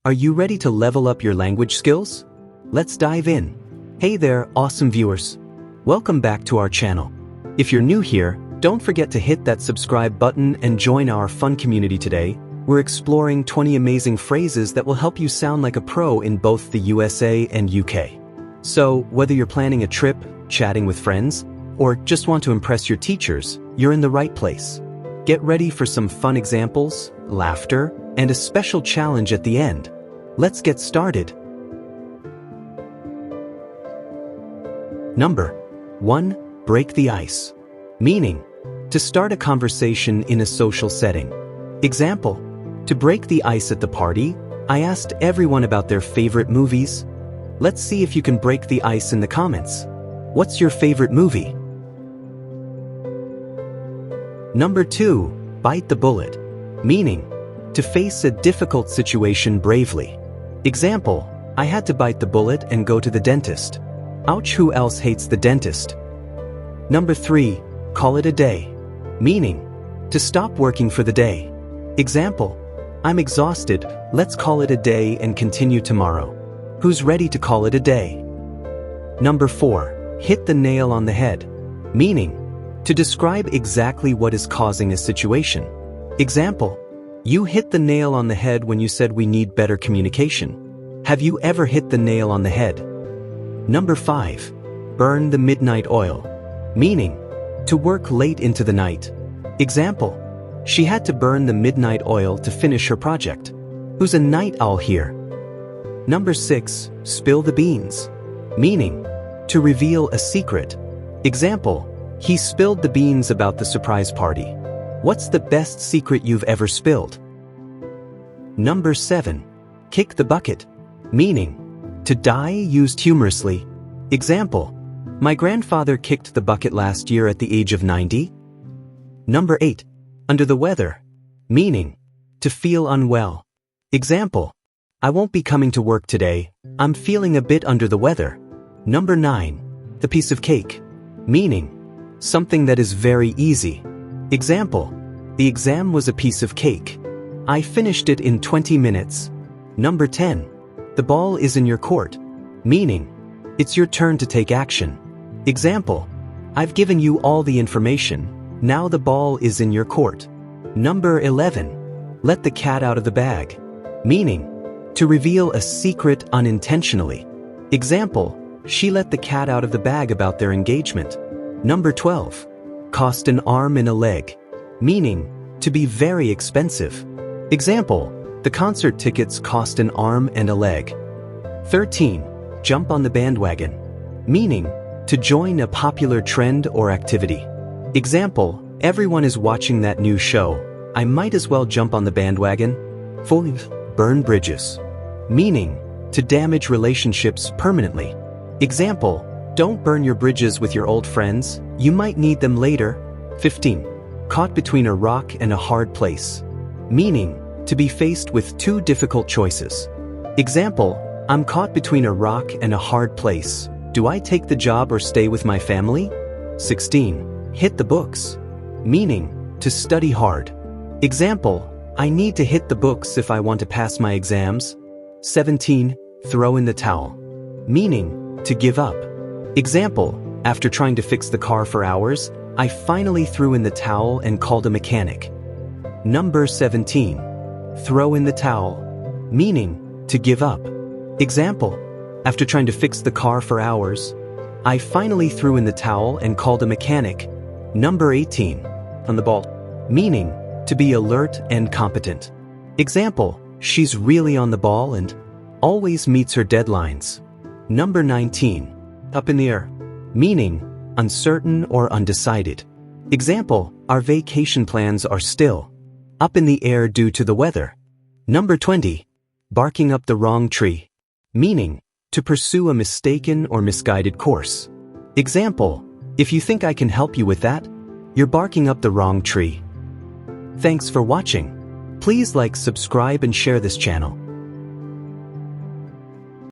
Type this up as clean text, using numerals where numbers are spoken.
Are you ready to level up your language skills? Let's dive in. Hey there, awesome viewers. Welcome back to our channel. If you're new here, don't forget to hit that subscribe button and join our fun community today. We're exploring 20 amazing phrases that will help you sound like a pro in both the USA and UK. So, whether you're planning a trip, chatting with friends, or just want to impress your teachers, you're in the right place. Get ready for some fun examples, laughter, and a special challenge at the end. Let's get started. Number 1. Break the ice. Meaning, to start a conversation in a social setting. Example, to break the ice at the party, I asked everyone about their favorite movies. Let's see if you can break the ice in the comments. What's your favorite movie? Number 2. Bite the bullet. Meaning, to face a difficult situation bravely. Example, I had to bite the bullet and go to the dentist. Ouch, who else hates the dentist? Number 3. Call it a day. Meaning, to stop working for the day. Example, I'm exhausted, let's call it a day and continue tomorrow. Who's ready to call it a day? Number 4. Hit the nail on the head. Meaning, to describe exactly what is causing a situation. Example, you hit the nail on the head when you said we need better communication. Have you ever hit the nail on the head? Number 5. Burn the midnight oil. Meaning, to work late into the night. Example, she had to burn the midnight oil to finish her project. Who's a night owl here? Number 6. Spill the beans. Meaning, to reveal a secret. Example, he spilled the beans about the surprise party. What's the best secret you've ever spilled? Number 7. Kick the bucket. Meaning, to die used humorously. Example, my grandfather kicked the bucket last year at the age of 90. Number 8. Under the weather. Meaning, to feel unwell. Example, I won't be coming to work today, I'm feeling a bit under the weather. Number 9. The piece of cake. Meaning, something that is very easy. Example, the exam was a piece of cake. I finished it in 20 minutes. Number 10. The ball is in your court. Meaning, it's your turn to take action. Example, I've given you all the information, now the ball is in your court. Number 11. Let the cat out of the bag. Meaning, to reveal a secret unintentionally. Example, she let the cat out of the bag about their engagement. Number 12. Cost an arm and a leg. Meaning, to be very expensive. Example, the concert tickets cost an arm and a leg. 13. Jump on the bandwagon. Meaning, to join a popular trend or activity. Example, everyone is watching that new show, I might as well jump on the bandwagon. 4. Burn bridges. Meaning, to damage relationships permanently. Example, don't burn your bridges with your old friends, you might need them later. 15. Caught between a rock and a hard place. Meaning, to be faced with two difficult choices. Example, I'm caught between a rock and a hard place. Do I take the job or stay with my family? 16. Hit the books. Meaning, to study hard. Example, I need to hit the books if I want to pass my exams. 17. Throw in the towel. Meaning, to give up. Example, after trying to fix the car for hours, I finally threw in the towel and called a mechanic. Number 17. Throw in the towel. Meaning, to give up. Example, after trying to fix the car for hours, I finally threw in the towel and called a mechanic. Number 18. On the ball. Meaning, to be alert and competent. Example, she's really on the ball and always meets her deadlines. Number 19. Up in the air. Meaning, uncertain or undecided. Example, our vacation plans are still up in the air due to the weather. Number 20. Barking up the wrong tree. Meaning, to pursue a mistaken or misguided course. Example, if you think I can help you with that, you're barking up the wrong tree. Thanks for watching. Please like, subscribe, and share this channel.